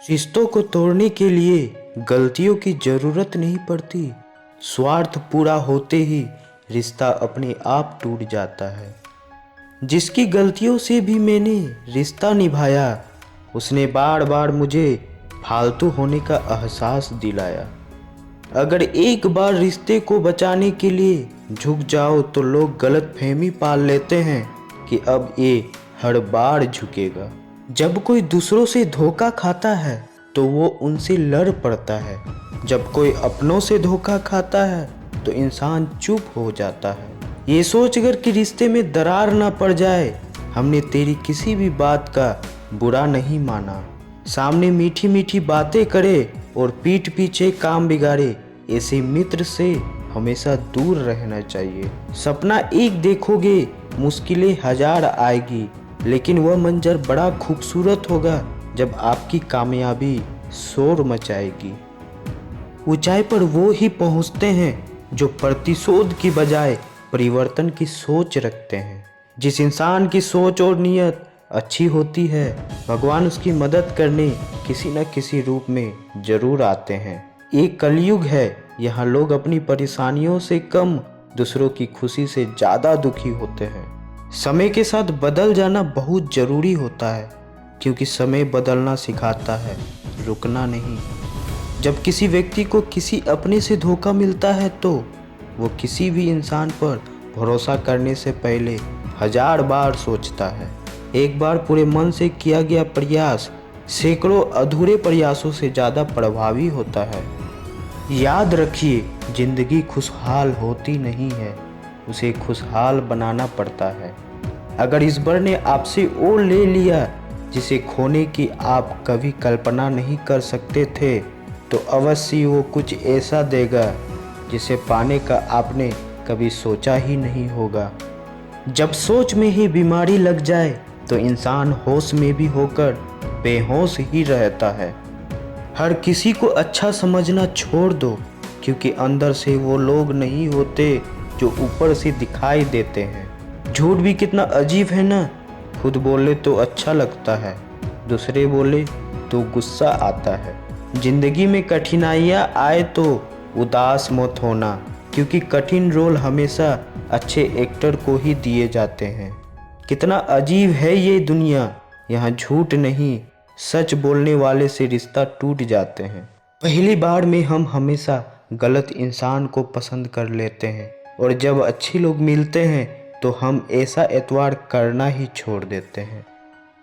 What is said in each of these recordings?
रिश्तों को तोड़ने के लिए गलतियों की जरूरत नहीं पड़ती। स्वार्थ पूरा होते ही रिश्ता अपने आप टूट जाता है। जिसकी गलतियों से भी मैंने रिश्ता निभाया, उसने बार बार मुझे फालतू होने का एहसास दिलाया। अगर एक बार रिश्ते को बचाने के लिए झुक जाओ तो लोग गलतफहमी पाल लेते हैं कि अब ये हर बार झुकेगा। जब कोई दूसरों से धोखा खाता है तो वो उनसे लड़ पड़ता है। जब कोई अपनों से धोखा खाता है तो इंसान चुप हो जाता है, ये सोचकर कि रिश्ते में दरार ना पड़ जाए। हमने तेरी किसी भी बात का बुरा नहीं माना। सामने मीठी मीठी बातें करे और पीठ पीछे काम बिगाड़े, ऐसे मित्र से हमेशा दूर रहना चाहिए। सपना एक देखोगे, मुश्किलें हजार आएगी, लेकिन वह मंजर बड़ा खूबसूरत होगा जब आपकी कामयाबी शोर मचाएगी। ऊंचाई पर वो ही पहुंचते हैं जो प्रतिशोध की बजाय परिवर्तन की सोच रखते हैं। जिस इंसान की सोच और नीयत अच्छी होती है, भगवान उसकी मदद करने किसी न किसी रूप में जरूर आते हैं। एक कलयुग है, यहाँ लोग अपनी परेशानियों से कम दूसरों की खुशी से ज़्यादा दुखी होते हैं। समय के साथ बदल जाना बहुत ज़रूरी होता है, क्योंकि समय बदलना सिखाता है, रुकना नहीं। जब किसी व्यक्ति को किसी अपने से धोखा मिलता है तो वो किसी भी इंसान पर भरोसा करने से पहले हजार बार सोचता है। एक बार पूरे मन से किया गया प्रयास सैकड़ों अधूरे प्रयासों से ज़्यादा प्रभावी होता है। याद रखिए, जिंदगी खुशहाल होती नहीं है, उसे खुशहाल बनाना पड़ता है। अगर ईश्वर ने आपसे वो ले लिया जिसे खोने की आप कभी कल्पना नहीं कर सकते थे, तो अवश्य वो कुछ ऐसा देगा जिसे पाने का आपने कभी सोचा ही नहीं होगा। जब सोच में ही बीमारी लग जाए तो इंसान होश में भी होकर बेहोश ही रहता है। हर किसी को अच्छा समझना छोड़ दो, क्योंकि अंदर से वो लोग नहीं होते जो ऊपर से दिखाई देते हैं। झूठ भी कितना अजीब है ना, खुद बोले तो अच्छा लगता है, दूसरे बोले तो गुस्सा आता है। जिंदगी में कठिनाइयाँ आए तो उदास मत होना, क्योंकि कठिन रोल हमेशा अच्छे एक्टर को ही दिए जाते हैं। कितना अजीब है ये दुनिया, यहाँ झूठ नहीं, सच बोलने वाले से रिश्ता टूट जाते हैं। पहली बार में हम हमेशा गलत इंसान को पसंद कर लेते हैं, और जब अच्छे लोग मिलते हैं तो हम ऐसा एतवार करना ही छोड़ देते हैं।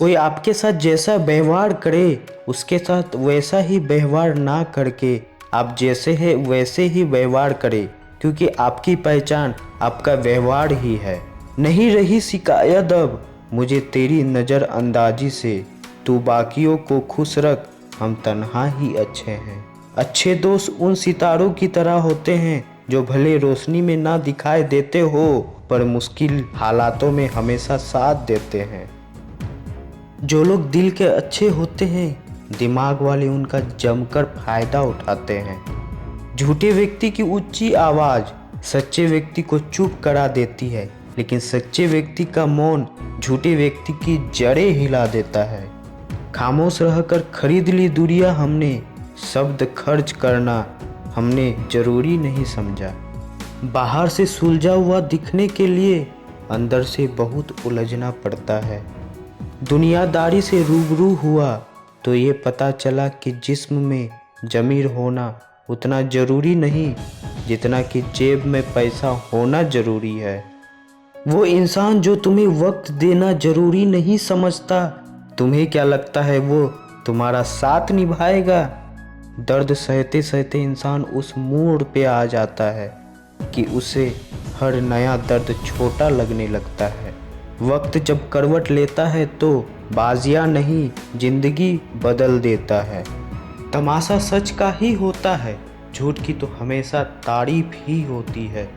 कोई आपके साथ जैसा व्यवहार करे, उसके साथ वैसा ही व्यवहार ना करके आप जैसे हैं वैसे ही व्यवहार करें, क्योंकि आपकी पहचान आपका व्यवहार ही है। नहीं रही शिकायत अब मुझे तेरी नज़रअंदाजी से, तू बाकियों को खुश रख, हम तन्हा ही अच्छे हैं। अच्छे दोस्त उन सितारों की तरह होते हैं जो भले रोशनी में ना दिखाई देते हो, पर मुश्किल हालातों में हमेशा साथ देते हैं। जो लोग दिल के अच्छे होते हैं, दिमाग वाले उनका जमकर फायदा उठाते हैं। झूठे व्यक्ति की ऊंची आवाज़ सच्चे व्यक्ति को चुप करा देती है, लेकिन सच्चे व्यक्ति का मौन झूठे व्यक्ति की जड़ें हिला देता है। खामोश रहकर खरीद ली दूरियां हमने, शब्द खर्च करना हमने जरूरी नहीं समझा। बाहर से सुलझा हुआ दिखने के लिए अंदर से बहुत उलझना पड़ता है। दुनियादारी से रूबरू हुआ तो ये पता चला कि जिस्म में ज़मीर होना उतना ज़रूरी नहीं जितना कि जेब में पैसा होना ज़रूरी है। वो इंसान जो तुम्हें वक्त देना ज़रूरी नहीं समझता, तुम्हें क्या लगता है वो तुम्हारा साथ निभाएगा? दर्द सहते सहते इंसान उस मोड़ पे आ जाता है कि उसे हर नया दर्द छोटा लगने लगता है। वक्त जब करवट लेता है तो बाजियां नहीं, जिंदगी बदल देता है। तमाशा सच का ही होता है, झूठ की तो हमेशा तारीफ ही होती है।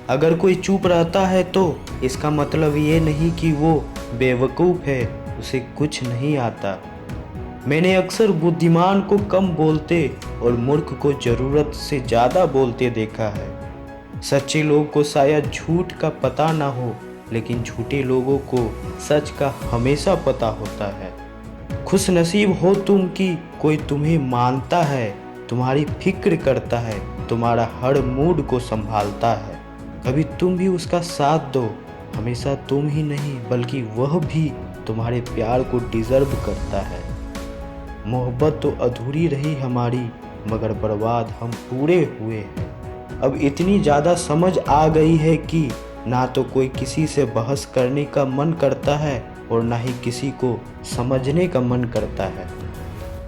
अगर कोई चुप रहता है तो इसका मतलब ये नहीं कि वो बेवकूफ़ है, उसे कुछ नहीं आता। मैंने अक्सर बुद्धिमान को कम बोलते और मूर्ख को ज़रूरत से ज़्यादा बोलते देखा है। सच्चे लोगों को शायद झूठ का पता ना हो, लेकिन झूठे लोगों को सच का हमेशा पता होता है। खुश नसीब हो तुम कि कोई तुम्हें मानता है, तुम्हारी फिक्र करता है, तुम्हारा हर मूड को संभालता है। कभी तुम भी उसका साथ दो, हमेशा तुम ही नहीं बल्कि वह भी तुम्हारे प्यार को डिजर्व करता है। मोहब्बत तो अधूरी रही हमारी, मगर बर्बाद हम पूरे हुए हैं। अब इतनी ज़्यादा समझ आ गई है कि ना तो कोई किसी से बहस करने का मन करता है और ना ही किसी को समझने का मन करता है।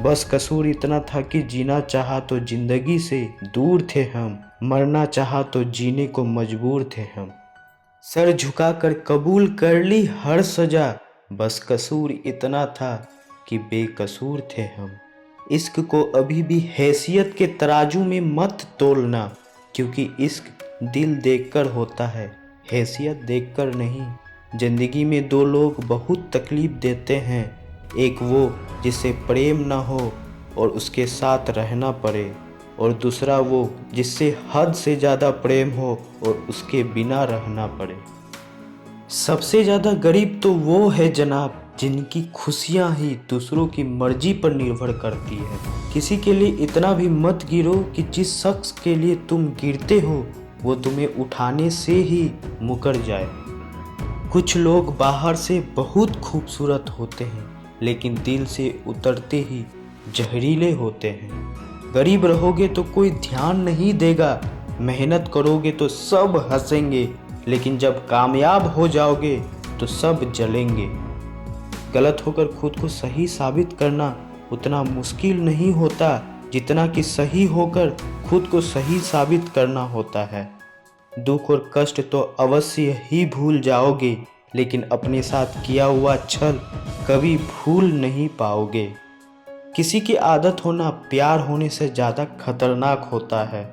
बस कसूर इतना था कि जीना चाहा तो जिंदगी से दूर थे हम, मरना चाहा तो जीने को मजबूर थे हम। सर झुकाकर कबूल कर ली हर सजा, बस कसूर इतना था कि बेकसूर थे हम। इश्क को अभी भी हैसियत के तराजू में मत तोलना, क्योंकि इश्क दिल देखकर होता है, हैसियत देखकर नहीं। जिंदगी में दो लोग बहुत तकलीफ देते हैं, एक वो जिससे प्रेम ना हो और उसके साथ रहना पड़े, और दूसरा वो जिससे हद से ज़्यादा प्रेम हो और उसके बिना रहना पड़े। सबसे ज़्यादा गरीब तो वो है जनाब जिनकी खुशियाँ ही दूसरों की मर्जी पर निर्भर करती है। किसी के लिए इतना भी मत गिरो कि जिस शख्स के लिए तुम गिरते हो वो तुम्हें उठाने से ही मुकर जाए। कुछ लोग बाहर से बहुत खूबसूरत होते हैं, लेकिन दिल से उतरते ही जहरीले होते हैं। गरीब रहोगे तो कोई ध्यान नहीं देगा, मेहनत करोगे तो सब हंसेंगे, लेकिन जब कामयाब हो जाओगे तो सब जलेंगे। गलत होकर खुद को सही साबित करना उतना मुश्किल नहीं होता जितना कि सही होकर खुद को सही साबित करना होता है। दुख और कष्ट तो अवश्य ही भूल जाओगे, लेकिन अपने साथ किया हुआ छल कभी भूल नहीं पाओगे। किसी की आदत होना प्यार होने से ज़्यादा खतरनाक होता है।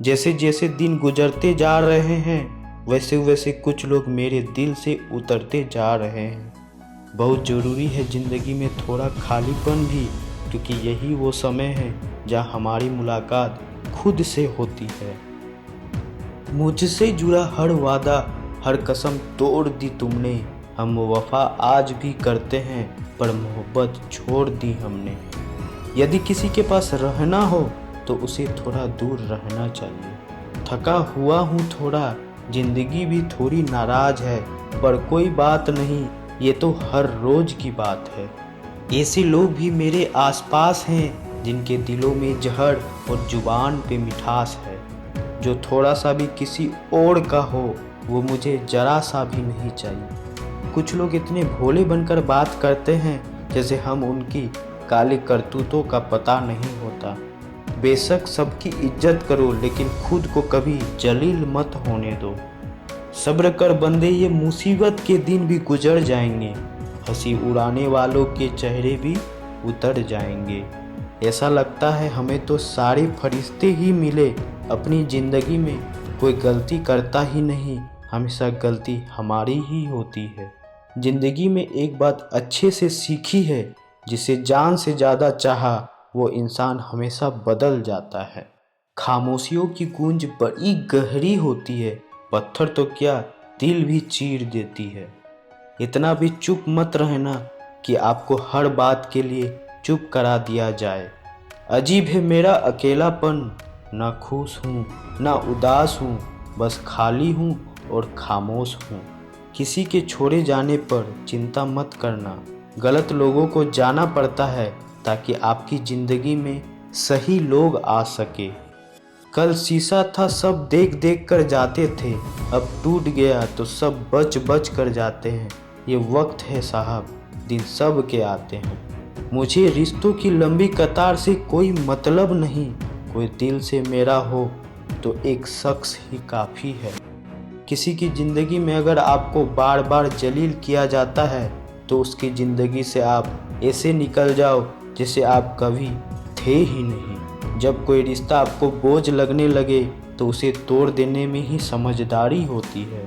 जैसे जैसे दिन गुजरते जा रहे हैं वैसे वैसे कुछ लोग मेरे दिल से उतरते जा रहे हैं। बहुत ज़रूरी है ज़िंदगी में थोड़ा खालीपन भी, क्योंकि यही वो समय है जहाँ हमारी मुलाकात खुद से होती है। मुझसे जुड़ा हर वादा, हर कसम तोड़ दी तुमने। हम वफा आज भी करते हैं, पर मोहब्बत छोड़ दी हमने। यदि किसी के पास रहना हो तो उसे थोड़ा दूर रहना चाहिए। थका हुआ हूँ थोड़ा, जिंदगी भी थोड़ी नाराज है, पर कोई बात नहीं, ये तो हर रोज की बात है। ऐसे लोग भी मेरे आसपास हैं जिनके दिलों में जहर और जुबान पे मिठास है। जो थोड़ा सा भी किसी और का हो वो मुझे जरा सा भी नहीं चाहिए। कुछ लोग इतने भोले बनकर बात करते हैं जैसे हम उनकी काले करतूतों का पता नहीं होता। बेशक सबकी इज्जत करो, लेकिन खुद को कभी जलील मत होने दो। सब्र कर बंदे, ये मुसीबत के दिन भी गुजर जाएंगे। हंसी उड़ाने वालों के चेहरे भी उतर जाएंगे। ऐसा लगता है हमें तो सारे फरिश्ते ही मिले। अपनी ज़िंदगी में कोई गलती करता ही नहीं, हमेशा गलती हमारी ही होती है। ज़िंदगी में एक बात अच्छे से सीखी है, जिसे जान से ज़्यादा चाहा वो इंसान हमेशा बदल जाता है। खामोशियों की गूंज बड़ी गहरी होती है, पत्थर तो क्या दिल भी चीर देती है। इतना भी चुप मत रहना कि आपको हर बात के लिए चुप करा दिया जाए। अजीब है मेरा अकेलापन, ना खुश हूँ ना उदास हूँ, बस खाली हूँ और खामोश हूँ। किसी के छोड़े जाने पर चिंता मत करना। गलत लोगों को जाना पड़ता है ताकि आपकी ज़िंदगी में सही लोग आ सके। कल शीशा था, सब देख देख कर जाते थे, अब टूट गया तो सब बच बच कर जाते हैं। ये वक्त है साहब, दिन सब के आते हैं। मुझे रिश्तों की लंबी कतार से कोई मतलब नहीं। कोई दिल से मेरा हो तो एक शख्स ही काफ़ी है। किसी की ज़िंदगी में अगर आपको बार बार जलील किया जाता है तो उसकी ज़िंदगी से आप ऐसे निकल जाओ जैसे आप कभी थे ही नहीं। जब कोई रिश्ता आपको बोझ लगने लगे तो उसे तोड़ देने में ही समझदारी होती है।